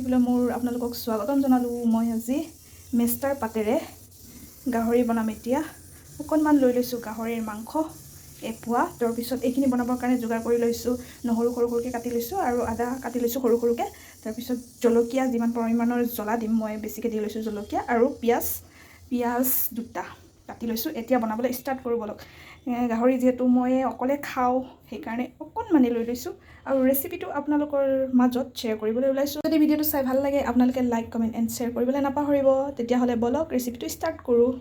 ৰেচিপিলৈ মোৰ আপোনালোকক স্বাগতম জনালোঁ। মই আজি মেষ্টাৰ পাতেৰে গাহৰি বনাম। এতিয়া অকণমান লৈ লৈছোঁ গাহৰিৰ মাংস এপোৱা। তাৰপিছত এইখিনি বনাবৰ কাৰণে যোগাৰ কৰি লৈছোঁ। নহৰু সৰু সৰুকৈ কাটি লৈছোঁ আৰু আদা কাটি লৈছোঁ সৰু সৰুকৈ। তাৰপিছত জলকীয়া যিমান পৰিমাণৰ জ্বলা দিম মই বেছিকৈ দি লৈছোঁ জলকীয়া, আৰু পিঁয়াজ দুটা কাটি লৈছোঁ। এতিয়া বনাবলৈ ষ্টাৰ্ট কৰোঁ ব'লক। গাহৰি যিহেতু মই অকলে খাওঁ সেইকাৰণে অকণমানে লৈ লৈছোঁ আৰু ৰেচিপিটো আপোনালোকৰ মাজত শ্বেয়াৰ কৰিবলৈ ওলাইছোঁ। যদি ভিডিঅ'টো চাই ভাল লাগে আপোনালোকে লাইক, কমেণ্ট এণ্ড শ্বেয়াৰ কৰিবলৈ নাপাহৰিব। তেতিয়াহ'লে ব'লক ৰেচিপিটো ষ্টাৰ্ট কৰোঁ।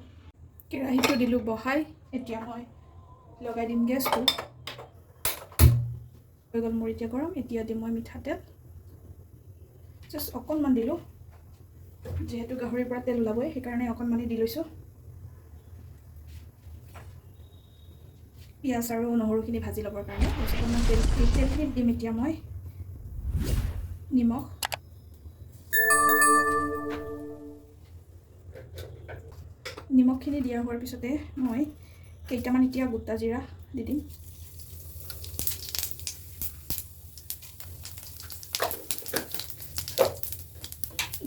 কেৰাহীটো দিলোঁ বহাই, এতিয়া মই লগাই দিম গেছটো। হৈ গ'ল মোৰ এতিয়া গৰম। এতিয়া দিম মই মিঠাতেল, জাষ্ট অকণমান দিলোঁ, যিহেতু গাহৰিৰ পৰা তেল ওলাবই সেইকাৰণে অকণমানেই দি লৈছোঁ। পিঁয়াজ আৰু নহৰুখিনি ভাজি ল'বৰ কাৰণে অকণমান তেলখিনিত দিম এতিয়া মই নিমখ, নিমখখিনি দিয়া হোৱাৰ পিছতে মই কেইটামান এতিয়া গোটা জিৰা দি দিম।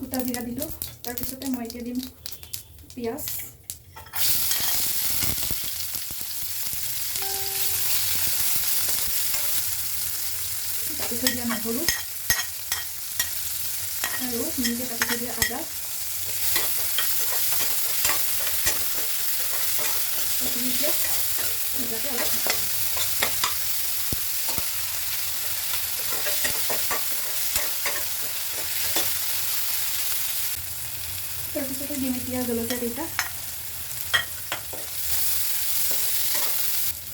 গোটা জিৰা দিলোঁ। তাৰপিছতে মই এতিয়া দিম পিঁয়াজ, কাটি থৈ দিয়া নহৰু আৰু মিহিকৈ কাটি থৈ দিয়া আদা। এইখিনি এতিয়া নিজাকৈ অলপ ভাজিম। তাৰপিছতে দিম এতিয়া জলকীয়া কেইটা।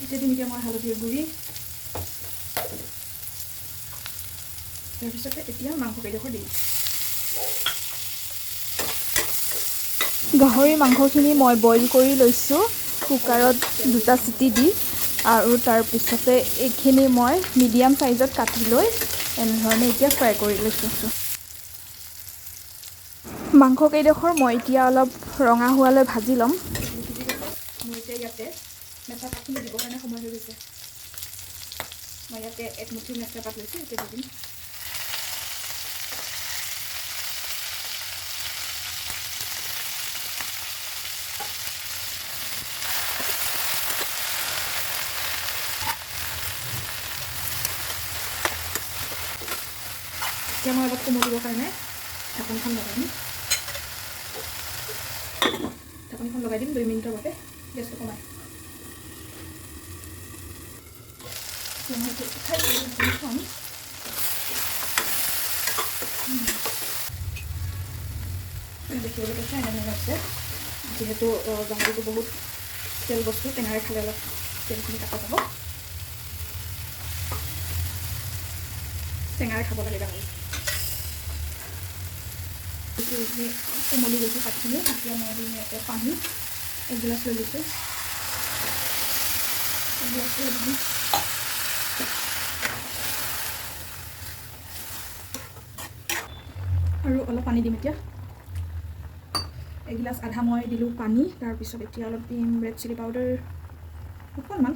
এতিয়া দিম এতিয়া মই হালধিৰ গুড়ি। তাৰপিছতে এতিয়া মাংসকেইডোখৰ দিম। গাহৰি মাংসখিনি মই বইল কৰি লৈছোঁ কুকাৰত 2টা চিটি দি, আৰু তাৰপিছতে এইখিনি মই মিডিয়াম চাইজত কাটি লৈ এনেধৰণে এতিয়া ফ্ৰাই কৰি লৈছোঁ। মাংসকেইডোখৰ মই এতিয়া অলপ ৰঙা হোৱালৈ ভাজি ল'ম। মোৰ এতিয়া ইয়াতে মেচা পাতখিনি দিবৰ কাৰণে সময় হৈ গৈছে। মই ইয়াতে একমুঠি মেচা পাত লৈছোঁ, এতিয়া দি দিম। এতিয়া মই অলপ কোমলিবৰ কাৰণে ঢাকনিখন লগাই দিম। ঢাকনিখন লগাই দিম 2 মিনিটৰ বাবে। গেছটো কমাই দেখিবলৈ পাইছে এনেধৰণে হৈছে। যিহেতু গাহৰিটো বহুত তেল বস্তু, টেঙাৰে খালে অলপ তেলখিনি কাটা যাব। টেঙাৰে খাব লাগে গাহৰি। কোমলি গৈছোঁ পাতখিনি। এতিয়া মই দিম ইয়াতে পানী 1 গিলাচ লৈ লৈছোঁ। 1 গিলাচ লৈ দিম। আৰু অলপ পানী দিম এতিয়া। 1 গিলাচ আধা মই দিলোঁ পানী। তাৰপিছত এতিয়া অলপ দিম ৰেড চিলি পাউডাৰ অকণমান।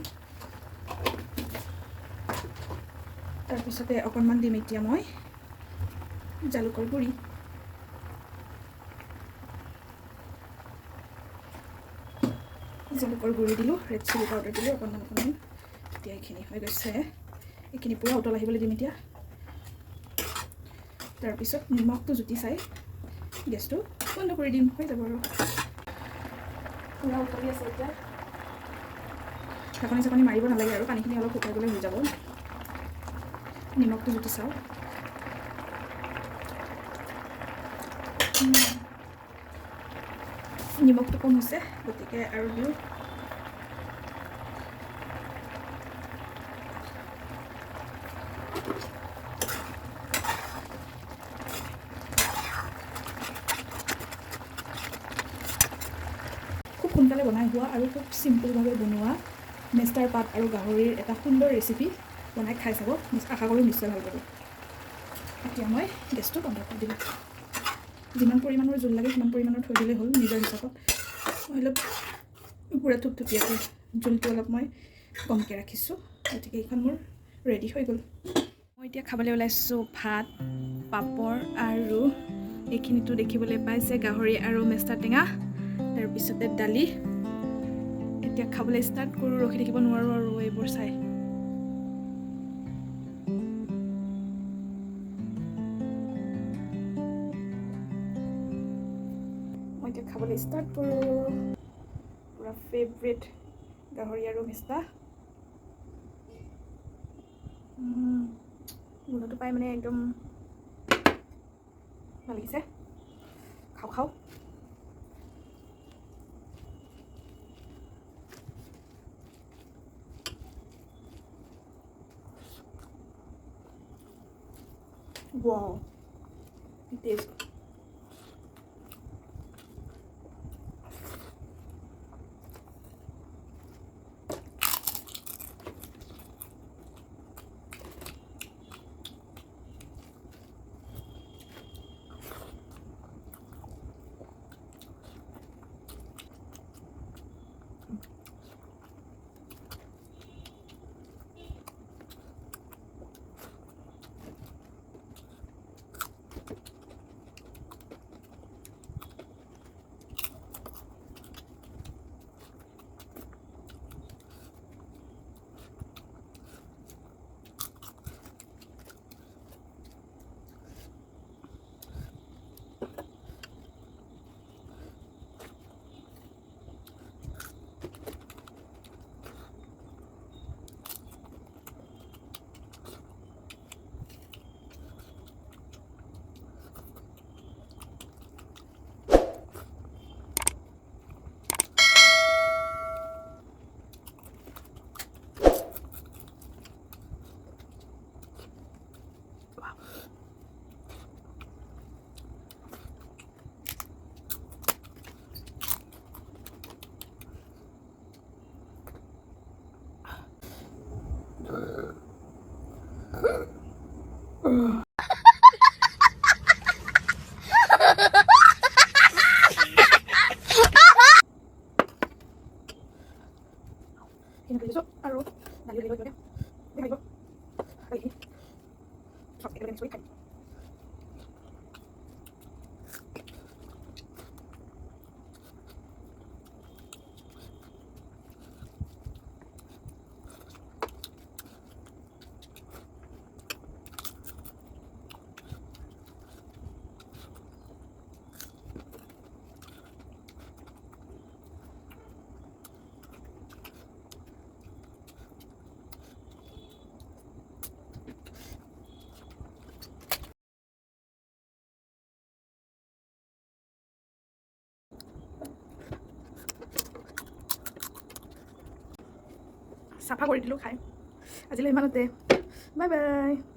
তাৰপিছতে অকণমান দিম এতিয়া মই জালুকৰ গুড়ি। জালুকৰ গুড়ি দিলোঁ, ৰেড চিলি পাউডাৰ দিলোঁ অকণমান। এতিয়া এইখিনি হৈ গৈছে। এইখিনি পূৰা উতল আহিবলৈ দিম এতিয়া। তাৰপিছত নিমখটো জুতি চাই গেছটো বন্ধ কৰি দিম, হৈ যাব আৰু। পূৰা উতলি আছে এতিয়া। ঢাকনি চাকনি মাৰিব নালাগে আৰু পানীখিনি অলপ শুকাই গ'লে হৈ যাব। নিমখটো জুতি চাওঁ। নিমখটো কম হৈছে, গতিকে আৰু দিওঁ। খুব সোনকালে বনাই হোৱা আৰু খুব চিম্পুলভাৱে বনোৱা মেষ্টাৰ পাত আৰু গাহৰিৰ এটা সুন্দৰ ৰেচিপি বনাই খাই চাব। আশা কৰোঁ নিশ্চয় ভাল পাব। এতিয়া মই গেছটো বন্ধ কৰি দিলোঁ। যিমান পৰিমাণৰ জোল লাগে সিমান পৰিমাণৰ থৈ দিলেই হ'ল নিজৰ হিচাপত। মই অলপ পূৰা থুপথুপীয়াকৈ জোলটো অলপ মই কমকৈ ৰাখিছোঁ, গতিকে এইখন মোৰ ৰেডি হৈ গ'ল। মই এতিয়া খাবলৈ ওলাইছোঁ ভাত পাপৰ আৰু এইখিনিতো দেখিবলৈ পাইছে গাহৰি আৰু মেষ্টা টেঙা তাৰপিছতে দালি এতিয়া খাবলৈ ষ্টাৰ্ট কৰোঁ ৰখি থাকিব নোৱাৰোঁ আৰু এইবোৰ চাই মই এতিয়া খাবলৈ ষ্টাৰ্ট কৰোঁ পুৰা ফেভৰেট গাহৰি আৰু মেষ্টা গোন্ধটো পাই মানে একদম ভাল লাগিছে খাওঁ wow it tastes আৰু দালি লৈ লৈ দেখাই চব একেবাৰে মিক্স কৰি খাই চাফা কৰি দিলোঁ খাই আজিলৈ ইমানতে বাই বাই